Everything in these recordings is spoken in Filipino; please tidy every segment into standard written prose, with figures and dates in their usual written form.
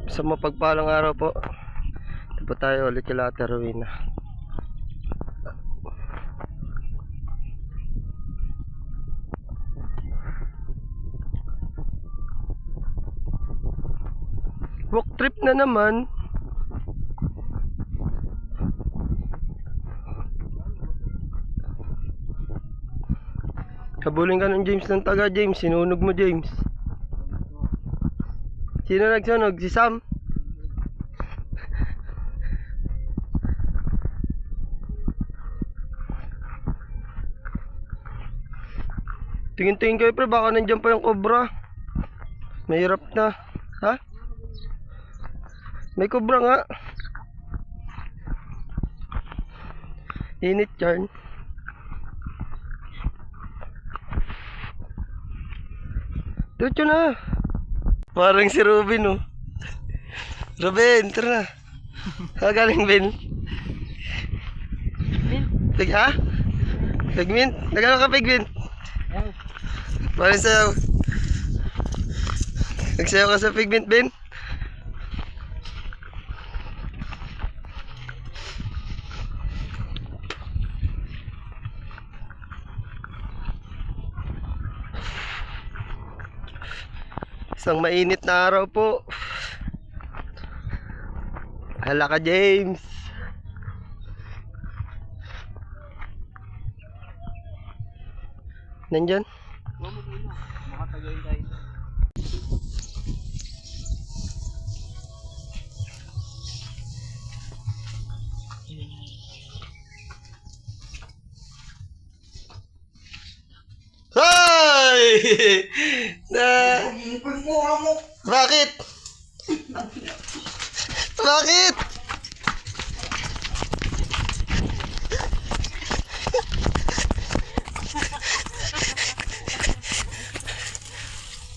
Sa mapagpalang araw po. Ito po tayo ulit kila Ate Rowena. Walk trip na naman. Habulin ka ng James ng taga James. Sinunog mo James. Sino nagsunog? Si Sam? Tingin-tingin kayo pre, baka nandiyan pa yung cobra. Mahirap na. Ha? May cobra nga. Init yarn. Diretso na. Parang si Robin oh. Robin, tara na. Galing Ben. Pig ha? Pigment? Nagano ka pigment? Parang sayaw. Nagsayaw ka sa pigment Ben? Isang mainit na araw po. Hala ka James. Nandyan? Makatagayin tayo. Hoy! Bakit? Bakit?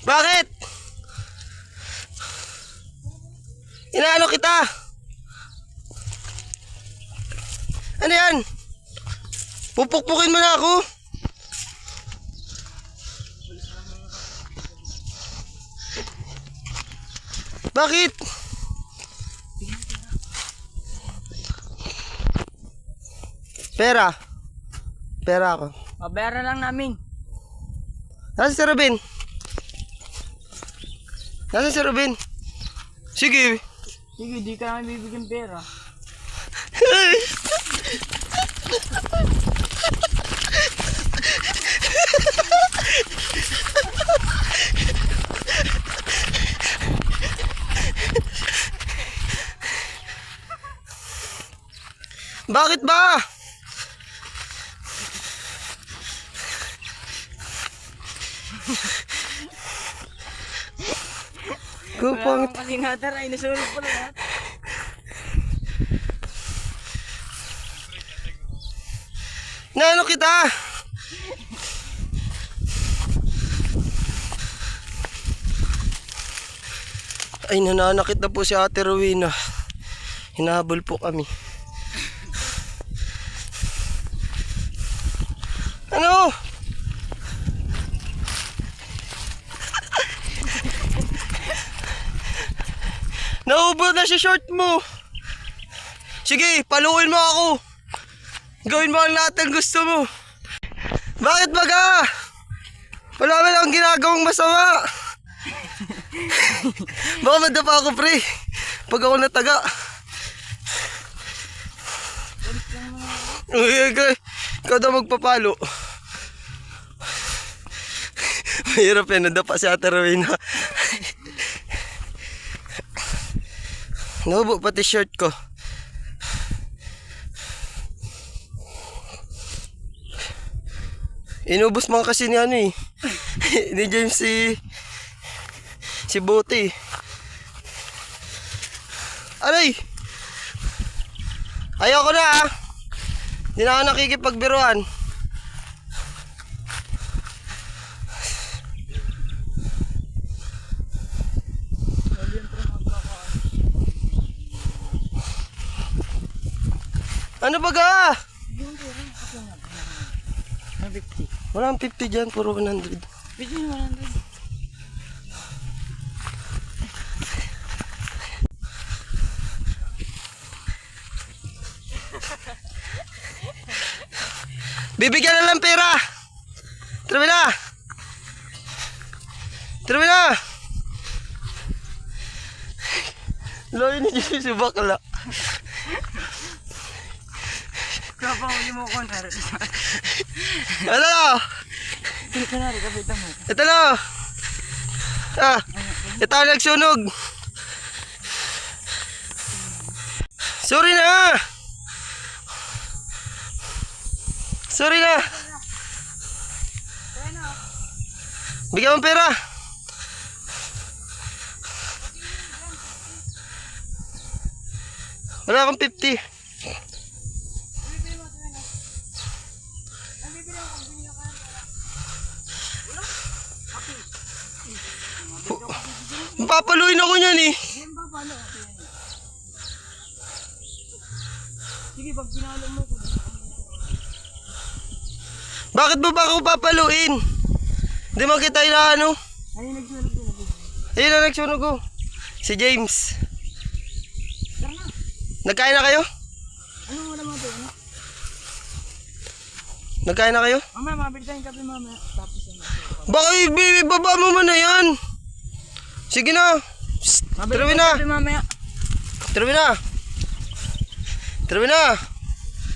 Bakit? Inaano kita? Ano yan? Pupukpukin mo na ako? Bakit? Pera. Pera ako. Mabayaran lang namin. Nasaan si Robin? Nasaan si Robin? Sige. Sige, di ka namin bibigyan pera. Bakit ba? Kupang Kasi natar ay nasulog pa lahat. Naano kita? Ay, nananakit na po si Ate Rowena. Hinahabol po kami. Ano? Naubod na si short mo. Sige, paluin mo ako. Gawin mo ang lahat ng gusto mo. Bakit baga? Wala man akong ginagawang masama. Baka madapa ako pre. Pag ako nataga. Uy, ikaw daw magpapalo. Mahirap yan, nadapa si Ate Rowena. Naubo pati shirt ko. Inubos mo kasi ni ano eh. Ni James si Bote. Aray! Ayoko na ah. Hindi na ako nakikipagbiruan. Ano ba ga? 150. Walang 50 dyan, puro 100. Bigyan 100. Bibigyan na lang pera. Tara na. Tara na. Loy ni Jesus si bakla. Kapag hindi mo kontra. Ito na. Ito na rin, kapitan mo. Ito na. Ah, ito ang nagsunog. Sorry na. Sorry na. Bigyan mo pera. Wala akong 50. Papaluin ako niyan eh. Sige, pag pinalo mo ko. Bakit ba ako papaluin? Hindi mo kita na ano? Ay, nagsunog din ako. Ayun na nagsunog ko. Si James. Tara na. Nagkain na kayo? Ano mo naman ito? Ano? Nagkain na kayo? Mamaya, mabili tayong kape mamaya. Tapos ano. Baka ibaba mo muna yan. Sige na. Mabili Tara tayong na. kape mamaya. Tara na. Tara na.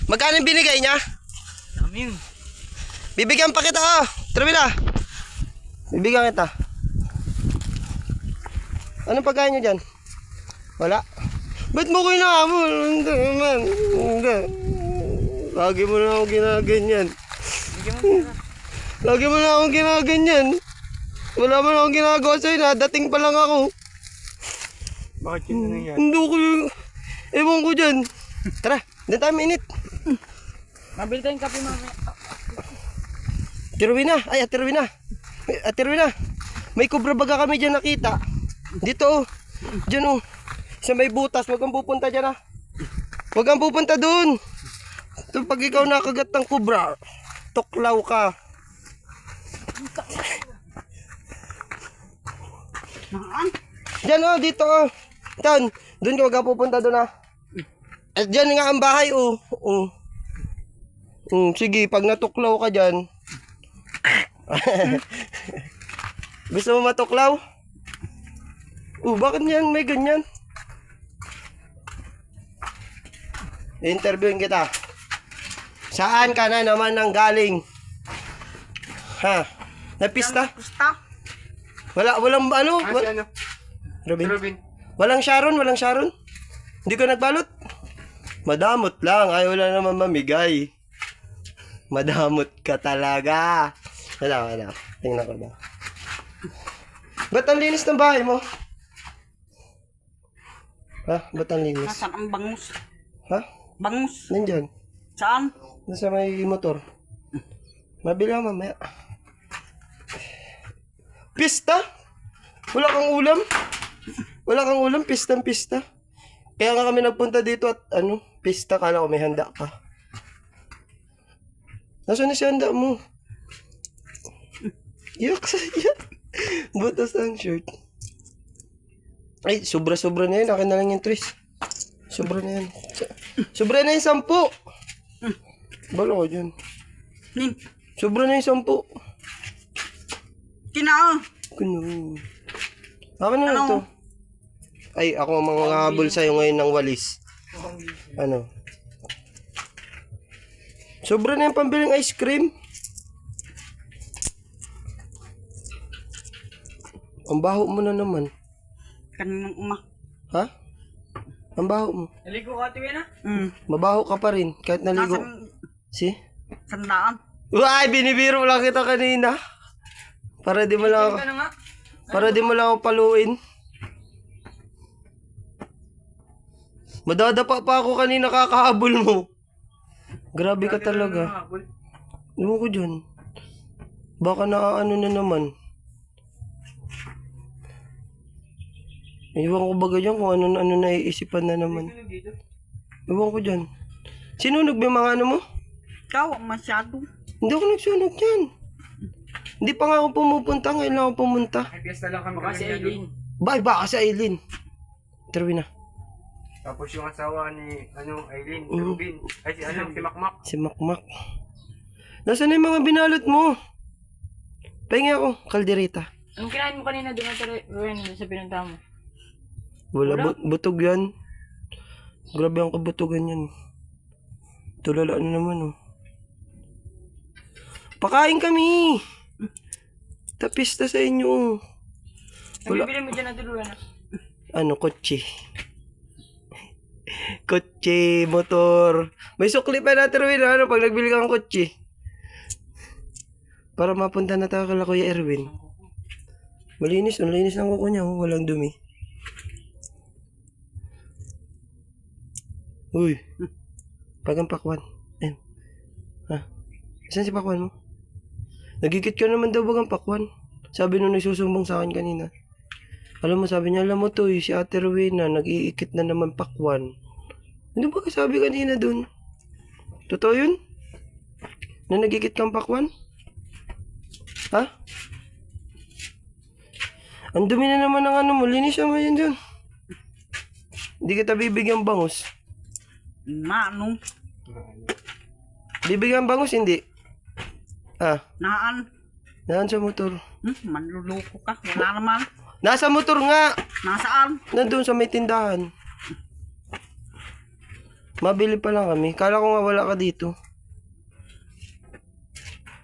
Magkano yung binigay niya? Dami yun. Bibigyan pa kita ah. Tara na. Bibigyan kita. Anong pagkain nyo dyan? Wala. Ba't mo ko inaamon? Hindi man. Hindi. Lagi mo na akong ginaganyan. Bigyan mo pera. Lagi mo na akong ginaganyan. Wala mo na akong ginagawa sa'yo na. Dating pa lang ako. Bakit yun na nangyari? Hindi ko yung... Ewan ko dyan. Tara. Hindi tayo mainit. Mabili tayong kape mamaya. Ate Rowena. Ay, Ate Rowena. Ate Rowena. May kubra baga kami dyan nakita. Dito oh. Dyan oh. Sa may butas. Huwag kang pupunta dyan ah. Huwag kang pupunta dun. Ito pag ikaw nakagat ng kubra, tuklaw ka. Dyan oh. Dito oh. Tan. Dun ka. Huwag kang pupunta dun ah. At dyan nga ang bahay oh. Sige. Pag natuklaw ka dyan. Gusto mo matuklaw? Bakit yan? May ganyan. Interviewin kita. Saan ka na naman nang galing? Ha? Napista? Pusta? Walang ano? Si ano? Robin? Robin. Walang Sharon? Walang Sharon? Hindi ka nagbalot? Madamot lang. Ayaw lang naman mamigay. Madamot ka talaga. Wala. Tingnan ko na. Ba't ang linis ng bahay mo? Ha? Ba't ang linis? Nasaan ang bangus? Ha? Bangus? Nandyan. Saan? Nasa may motor. Mabili ako mamaya. Pista? Wala kang ulam? Wala kang ulam? Pista. Kaya nga kami nagpunta dito at ano, pista. Kala ko may handa ka. Nasaan na si handa mo? Yak sa yan. Butas ang shirt. Ay, sobra na yun. Akin na lang yung tris. Sobra na yan. Sobra na yung 10. Balo ko dyan. Ning. Sobra na yung 10. Kinao. Kuno. Akin na lang ito. Ay, ako ang mga habol sa'yo ngayon ng walis. Ano? Sobra na yung pambiling ice cream. Ang baho mo na naman. Kaninang uma. Ha? Ang baho mo. Naligo ka, Tiwena? Mabaho ka pa rin kahit naligo. Si? Sandaan. Uy, binibiro lang kita kanina. Para di mo lang ako, Ano nga? para di mo lang ako paluin. Madadapa pa ako kanina kakahabol mo. Grabe ka talaga. Ewan ko dyan. Baka naaano na naman. Ewan ko baga dyan kung ano naiisipan na naman. Ewan ko dyan. Sinunog ba yung mga ano mo? Ikaw, masyado. Hindi ako nagsunog dyan. Hindi pa nga ako pumupunta. Ngayon lang ako pumunta. Ay, piyesta lang kami. Baka si Aileen. Baka si Aileen. Terwin na. Tapos yung asawa ni, Aileen, Mm. Robin. Ay, si Makmak. Si Makmak. Nasaan na yung mga binalot mo? Pahingi ako, kaldereta. Anong kinain mo kanina doon sa Ruin sa pinunta mo? Wala, butog yan. Grabe ang kabutugan yan. Tulala na naman, oh. Pakain kami! Tapista sa inyo. Wala. Nagbibili mo dyan na Ruin. Ano, kotse. Kotse, motor. May sukli pa natin Erwin, ano, pag nagbili kang kotse. Para mapunta na tayo kala Kuya Erwin. Malinis ng kuko niya, oh. Walang dumi. Uy. Pagang pakwan. Ayun. Ha? Saan si pakwan mo? Nagigit ka naman daw bagang pakwan. Sabi nung nagsusumbong sa akin kanina. Alam mo, sabi niya, alam mo to, si Ate Rowena, nag-iikit na naman pakwan. Ano ba kasabi kanina dun? Totoo yun? Na nag-iikit kang pakwan? Ha? Ang dumi na naman ng ano mo, linis mo yan dyan. Hindi kita bibigyan bangus. Manong. Bibigyan bangus, hindi. Ah, Naan. naan sa motor. Manluloko ka. Wala naman. Nasa motor nga! Nasaan? Nandun sa may tindahan. Mabili pa lang kami. Kala ko nga wala ka dito.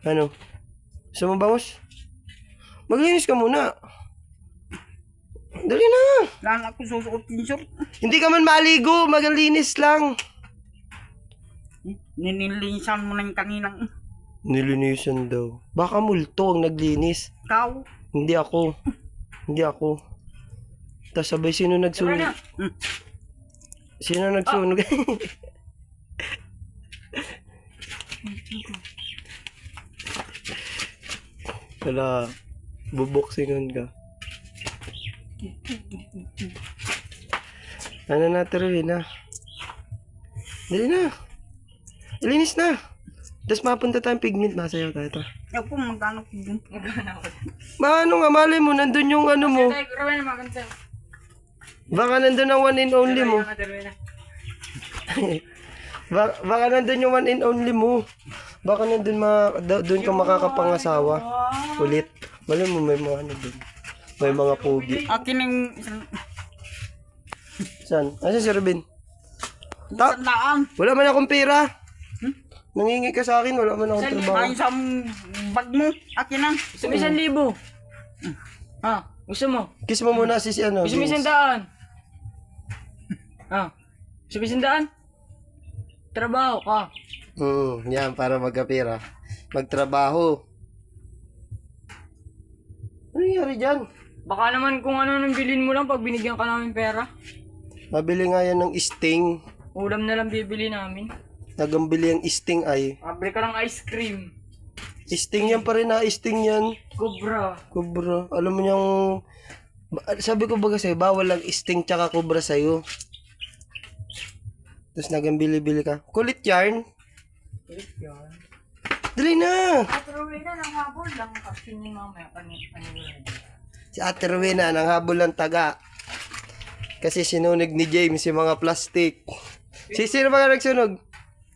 Ano? Gusto mo bangus? Maglinis ka muna. Dali na. Wala ako susuot yung short. Hindi ka man maligo. Maglinis lang. Ninilisan mo na yung kaninang. Nilinisan daw. Baka multo ang naglinis. Ikaw. Hindi ako. Hindi ako. Tapos sabay sino nagsunog? Sino nagsunog? Wala. Buboksingan ka. Ano na rin na? Dali na. Linis na. Tapos mapunta tayong pigment. Masayaw tayo. Ikaw po magkano ko dun. Maano nga, malay mo, nandun yung ano mo. Ruin, maganda. Baka nandun ang one and only mo. Baka nandun yung one and only mo. Baka nandun doon ka makakapangasawa. Ulit. Malay mo, may mga ano dun. May mga pogi. Akin yung Saan? Asan si Ruben? sandaan. Wala man akong pera. Nangingi ka sa akin, wala man akong trabaho. Ay, sa bag mo. Akin na. Gusto mo 1,000? Ha? Gusto mo? Kiss mo muna si ano. Gusto mo James. 100? Ha? Gusto mo 100? Trabaho ka. Yan, para magkapira. Magtrabaho. Ano nangyari dyan? Baka naman kung ano nang bilhin mo lang pag binigyan ka namin pera. Mabili nga yan ng Sting. Ulam na lang bibili namin. Nagambili ang Sting ay. Abre ka ng ice cream. Sting yan pa rin na, Sting yan. Cobra. Cobra. Alam mo niyang... Sabi ko ba kasi, bawal lang Sting tsaka Cobra sa'yo. Tapos nagambili-bili ka. Kulit yarn. Dali na! At Ruin na ng habol lang kasi ni mamaya kanina. Si Ate Rowena nang habol ng taga. Kasi sinunog ni James yung mga plastic. Sino ba nagsunog?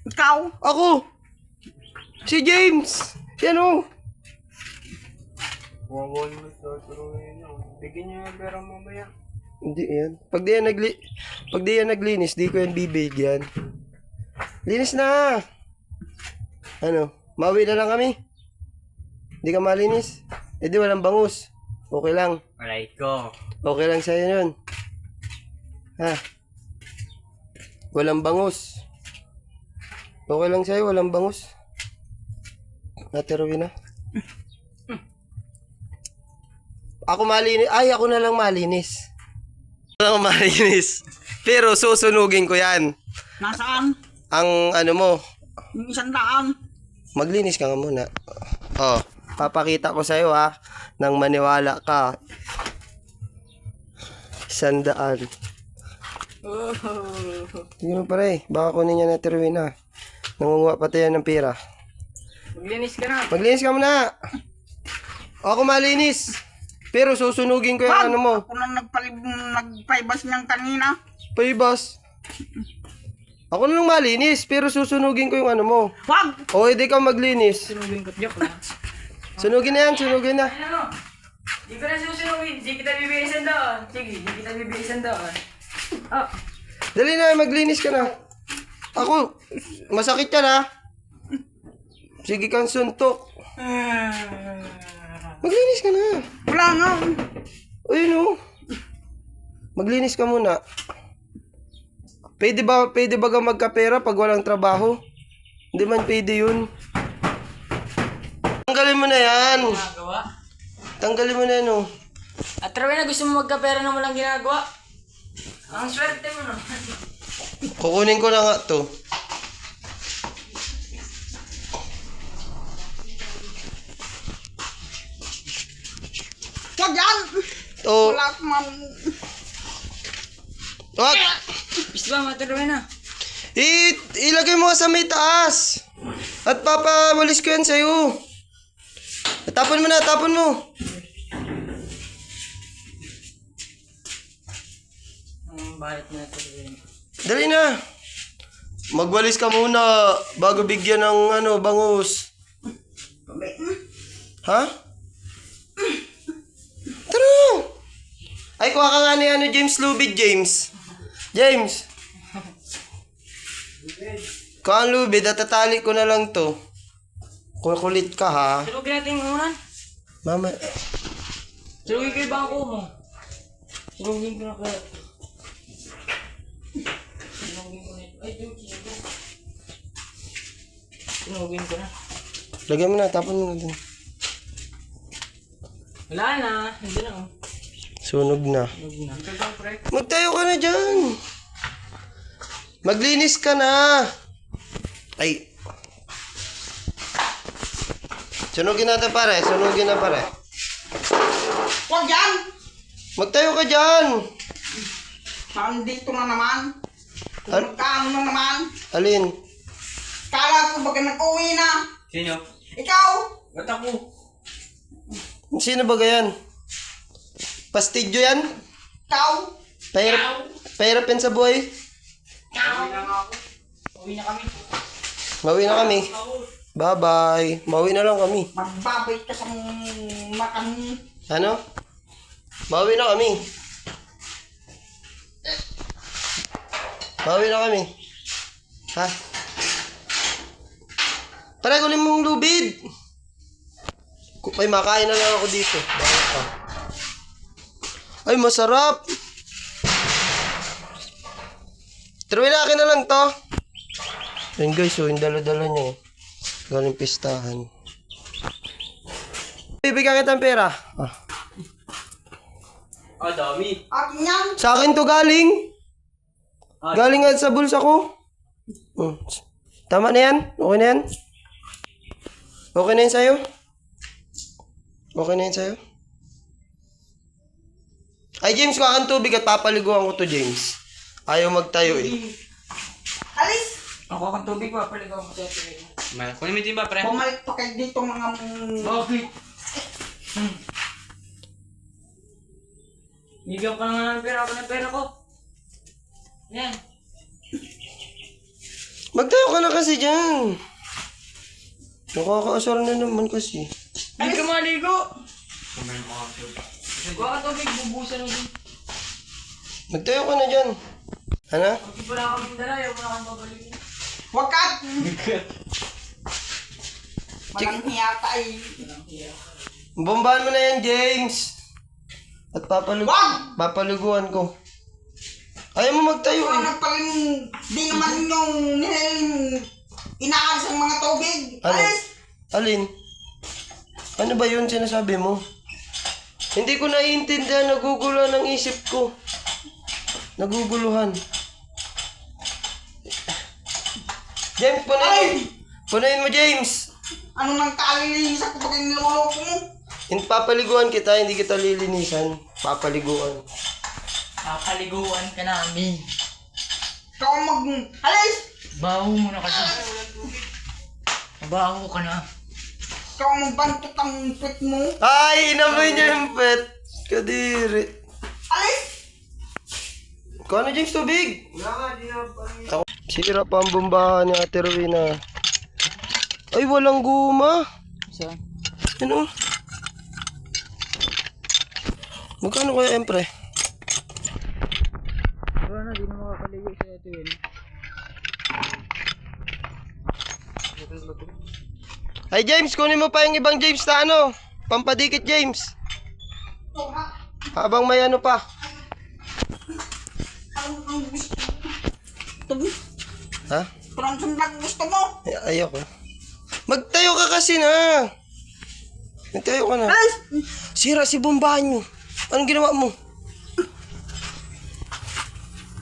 Ikaw. Ako! Si James! Yan o! Wawan mo sa turuin niyo. Bigyan niyo yung pera mamaya. Hindi yan. Pag di yan naglinis, di ko yan bibigyan. Linis na! Ano? Mauwi na lang kami? Hindi ka malinis? Eh di walang bangus. Okay lang. Alright ko. Okay lang sa'yo yun. Ha? Walang bangus. Okay lang sa'yo, walang bangus. Ate Rowena. Ako malinis. Ay, ako na lang malinis. Ako na lang malinis. Pero susunugin ko yan. Nasaan? Ang ano mo, Yung sandaan. maglinis ka nga muna. Oh, papakita ko sa'yo ha. Nang maniwala ka. 100. Tingnan mo pare, baka kunin niya na Terwin ha. Nangunguha pati yan ng pera. Maglinis ka na. Maglinis ka muna. Ako malinis. Pero susunugin ko yung ano mo. Ako na nagpaibas niyang kanina. Paibas. Ako na lang malinis, pero susunugin ko yung ano mo. Wag! O, hindi ka maglinis. Sunugin ko. Joke lang. Sunugin na yan, sunugin na. Ano? Di ko na susunugin. Di kita bibilisan doon. Sige, di kita bibilisan doon. Oh. Dali na, maglinis ka na. Ako, masakit yan ha. Sige kang suntok. Maglinis ka na. Wala nga. Ayun o. Maglinis ka muna. Pwede ba ka magkapera pag walang trabaho? Hindi man pwede yun. Tanggalin mo na yan. Ginagawa. Tanggalin mo na yan o. At Rawi na gusto mo magkapera na walang ginagawa. Ang swerte mo no. Kukunin ko na nga to. Wag yan! To. Wala akong Wag! Bis ba, Rawi na? Ilagay mo sa may taas. At papawalis ko yan sa'yo. Tapon mo na, tapon mo. Balit na ito. Dali na. Magwalis ka muna bago bigyan ng ano, bangus. Ha? Tara! Ay, kuha ka nga ni ano, James Lubid, James. James. Kuha ang lubid, tatali ko na lang to. Kulit ka ha. Sunugin natin yung unan. Mama. Sunugin ko yung bangko mo. Sunugin ko na kaya. Sunugin ko na ito. Ay, Diyo, sinugin. Sunugin ko na. Lagyan mo na, tapon mo na din. Wala na. Hindi na oh. Sunog na. Sunugin na. Magtayo ka na dyan. Maglinis ka na. Ay. Sunugin natin pare. Sunugin na pare. Wag yan! Magtayo ka dyan. Nandito na naman. Al- Magkano na naman. Alin? Kala ko baga nag-uwi na. Sino? Ikaw! Ba't ako? Sino ba yan? Pastidyo yan? Ikaw! Pahirapin sa buhay? Uwi na kami. Mauwi na kami. Bye-bye. Mauwi na lang kami. Magbabay ka sa makan. Ano? Mauwi na kami. Mauwi na kami. Ha? Pare, kunin mong lubid. Ay, makain na lang ako dito. Ay, masarap. Truwin na akin na lang to. Ayun guys, so yung dala-dala niya. Galing pistahan. Bibigyan kita ng pera. Ah. Ah, dami. Akin yan! Sa akin to galing. Galing nga sa bulsa ko. Tama na yan? Okay na yan? Okay na yan sa'yo? Okay na yan sa'yo? Ay, James, kuha kang tubig at papaliguan ko to, James. Ayaw magtayo eh. Alis! Ako kang tubig pa. Paligaw mo sa ito. Kunin mo din ba, pre? Bumalik pa kayo dito mga... Bakit? Bigyan ka nga ng pera. Ako ng pera ko. Yan. Magtayo ka na kasi dyan. Nakakaasar na naman kasi. Hindi ka maligo. Kuha ka tubig. Bubusan mo din. Magtayo ka na dyan. Ano? Pag wala kang dala, ayaw mo na kang babalik. Wag ka! Walang hiya ka ay... Bombahan mo na yan, James. At papaliguan ko. Ayaw mo magtayo Ito eh. na pala yung... Di naman yung inaalis ang mga tubig. Ano? Alis! Alin? Ano ba yun sinasabi mo? Hindi ko naiintindihan. Naguguluhan ang isip ko. Naguguluhan. James, punuin. Punuin mo, James. Ano nang kalilinis ako pag niloloko mo? Papaliguan kita, hindi kita lilinisan. Papaliguan. Papaliguan ka namin. Ikaw ang Alis! Baho mo na kasi. Mabaho ka na. Ikaw ang magbantot ang pet mo. Ay, inamoy niya yung pet. Kadiri. Alis! Kung ano, James, tubig? Wala nga, di na. Sira pa ang bombahan ni Ate Rowena. Ay, walang guma. Saan? Ano? Magkano kaya, Empre? Wala na, di na makakaligo si Ate Wen. Ay, James, kunin mo pa yung ibang James na ano. Pampadikit, James. Habang may ano pa. Ang gusto mo. Ha? Parang sundag gusto mo. Ay, ayoko. Magtayo ka kasi na. Magtayo ka na. Ay! Sira si bombahan mo. Anong ginawa mo?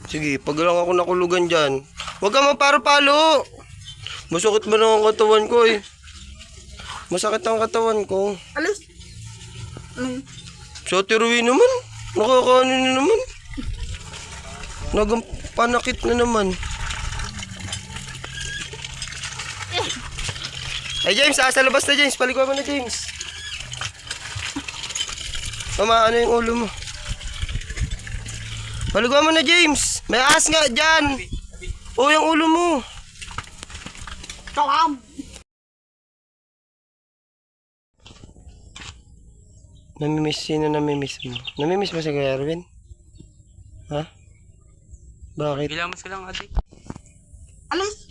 Sige, pag lang ako nakulugan dyan. Huwag ka maparo-palo. Masakit ba na ang katawan ko eh. Masakit ang katawan ko. Alis. Sa tiruwi naman. Nakakaano na naman. Nagampanakit na naman. Ay James, sa labas na James. Palikuan mo na James. Mama, ano yung ulo mo? Paliguan mo na James. May ahas nga dyan. O, yung ulo mo. Kawam. Namimiss, sino namimiss mo? Namimiss mo si Kuya Erwin? Ha? Bakit? Gilamos ka lang, ate. Alis.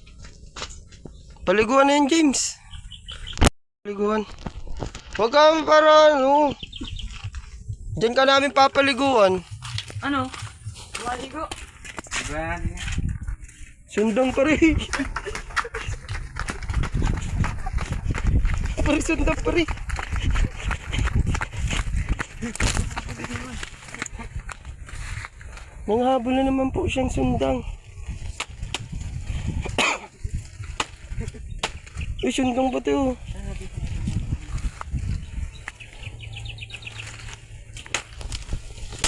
Paliguan na yan James. Paliguan. Huwag ka para ano. Diyan ka namin papaliguan. Ano? Maligo. Sundang pa rin. Pari sundang pa rin. Nanghabol na naman po siyang sundang. Uy, sundang ba ito?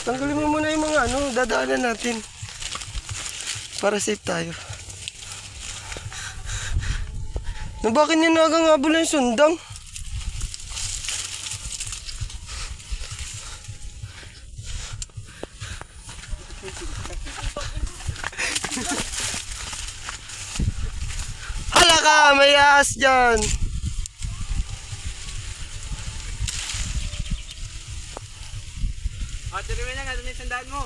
Tanggalin mo muna yung mga ano, dadaanan natin. Para safe tayo. Bakit ninagang habol na yung sundang? Hala ka, may ahas dyan. Ate Rowena, nga doon yung sandaan mo.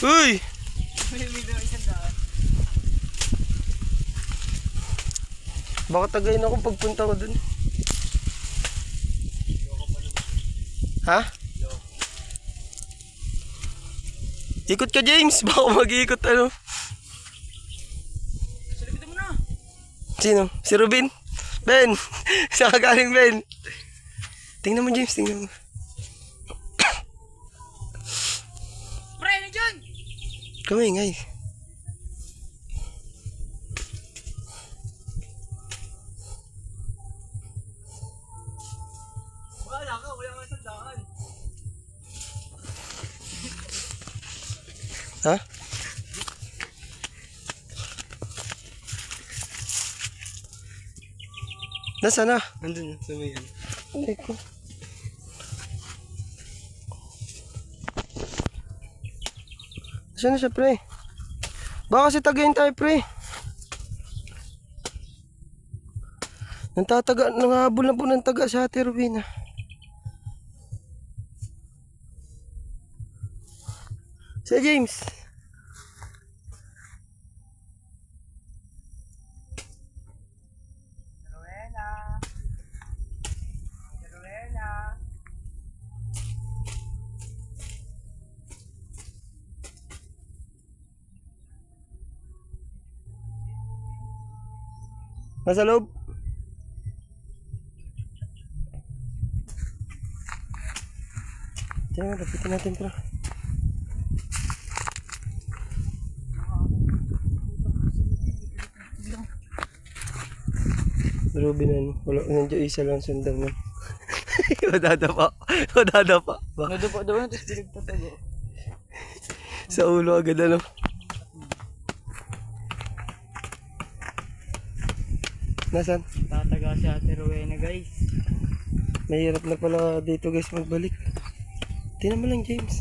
Uy! Baka tagayin ako pagpunta ko dun. Ha? Ikot ka James, baka mag-iikot ano. Salapitan mo na. Sino? Si Rubin? Ben! Saan ka galing Ben? Tingnan mo James, tingnan mo. Pre, ano dyan? Kamingay. Wala ka, wala nga sandaan. Ha? Nasaan na? Nandun, sa may yan. Ay ko. Nasaan na siya pre? Baka kasi tagayin tayo pre. Nanghabol na po ng taga sa Ate Rowena. Sir James. Nasa loob. Diyan, lapitan natin pre. Ruby na, wala, nandiyo isa lang sundang na. Madadapa. Madadapa. Nadapa daw na, tapos pinagtatago. Sa ulo agad ano. Nasaan? Tataga si Ate Rowena guys. Mahirap na pala dito guys magbalik. Tingnan mo lang James.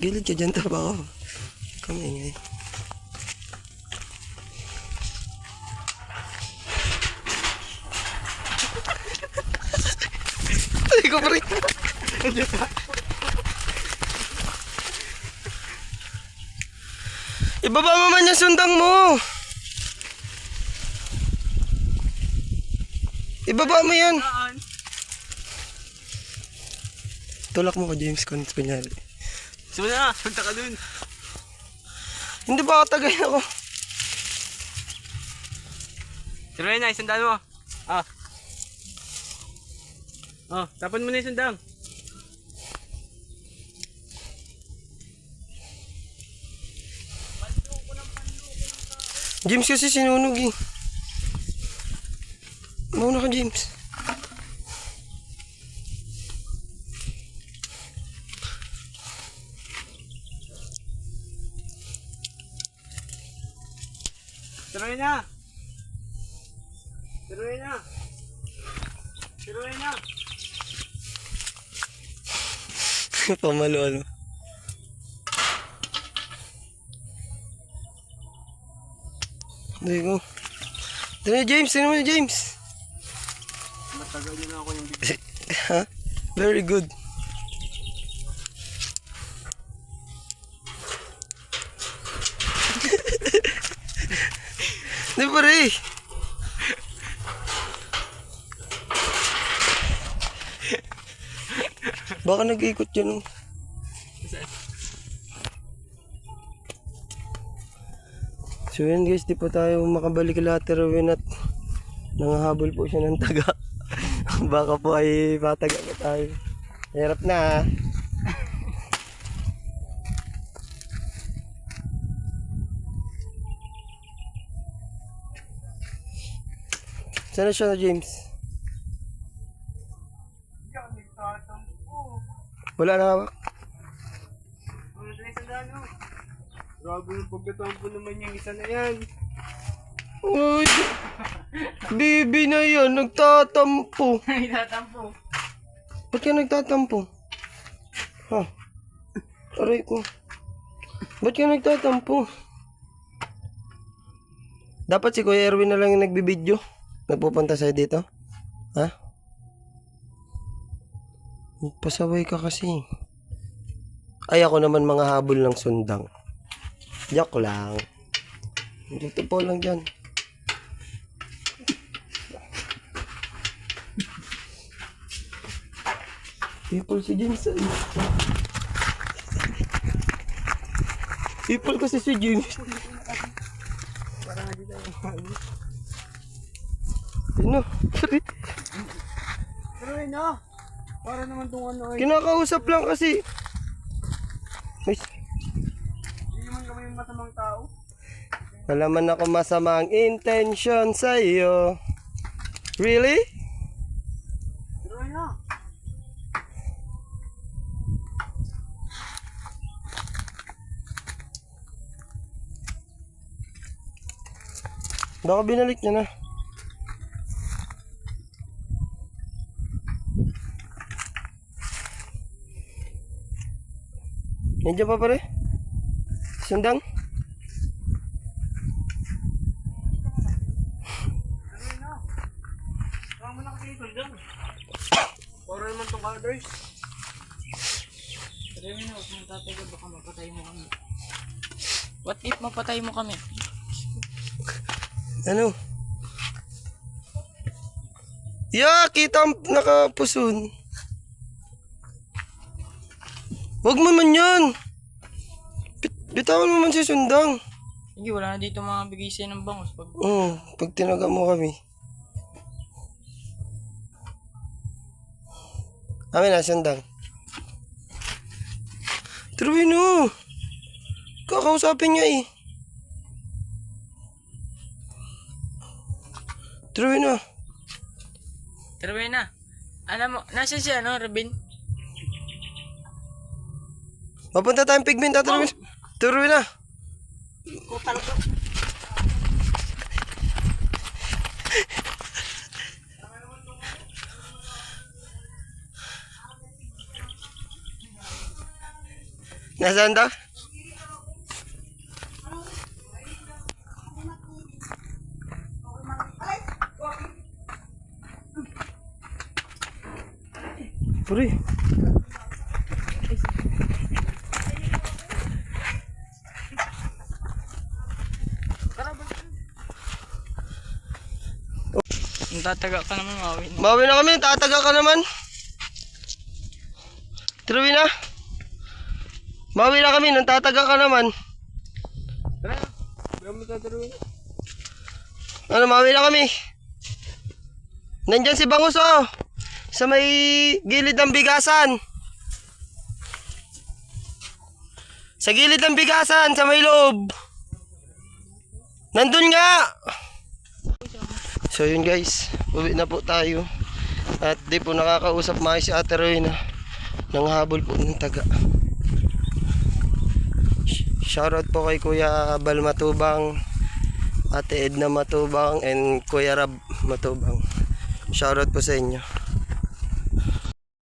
Gilid ka dyan, trabaho. Kami ingay. Ay ko pa rin. Ibaba mo man yung sundang mo. Ibaba mo yan. Tulak mo ko, James, kung kunyari. Sige na, punta ka dun. Hindi ba katagay ako? Siro na, isandaan mo. Ah. Oh, tapon mo na yung sandang. James kasi sinunog eh. Mauna ka, James. Siro na. Siro na. Siro na. Pamalo ano. There you go. Tara James, sino mo na James? Matagal yun ako yung bigay. Ha? Very good. Di ba rin? Baka nag-ikot yan oh. So yan guys, di pa tayo makabalik kay Ate Rowena at nangahabol po siya ng taga. Baka po ay pataga na tayo. Hirap na ha. Sana siya na James? Wala na hawak. Ano na yung sandaan mo? Grabe yung pagkatampo naman yung isa na yan. Uy, bibi na yan, nagtatampo. Nagtatampo. Ba't ka nagtatampo? Ha? Aray ko. Ba't ka nagtatampo? Dapat si Kuya Erwin na lang yung nagbibideo. Nagpupunta sa'yo dito. Ha? Pasaway ka kasi. Ay ako naman mga habol ng sundang. Joke lang. Dito po lang dyan. People si James ay. People kasi si James. Parang hindi tayo mahalo. Ano? Siro na. Para naman itong ano ay. Kinakausap lang kasi. May... Hindi naman kami yung masamang tao. Wala man ako masamang intention sa iyo. Really? Siro na. Baka binalik niya na. Nandiyan pa pare? Sundang? Saan mo na kasi ito dyan? Para naman itong others. Pero yun na, huwag mong tatagod, baka mapatay mo kami. What if mapatay mo kami? Ano? Kita ang nakapuson. Wag mo man yan. Bitawan mo man si Sundang. Sige, wala na dito mga bigay sa'yo ng bangos. Pag tinaga mo kami. Amin na, Sundang. Turuin mo. Kakausapin niya eh. Turuin na. Pero na. Alam mo, nasa siya, no, Robin? Mapunta tayong pigment, Turuin. Turuin na. Ikaw talaga. Nasaan daw? Pre. Tataga ka naman, Mawi. Bawi na kami, tataga ka naman. Truwi na. Bawi na kami, nang tataga ka naman. Tara, baka mo tataruin. Ano, bawi na kami. Nandyan si Bangus oh. Sa may gilid ng bigasan. Sa gilid ng bigasan, sa may loob. Nandun nga. So yun guys, uwi na po tayo. At di po nakakausap maayos si Ate Rowena. Nanghabol po ng taga. Shoutout po kay Kuya Bal Matubang, Ate Edna Matubang, and Kuya Rab Matubang. Shoutout po sa inyo.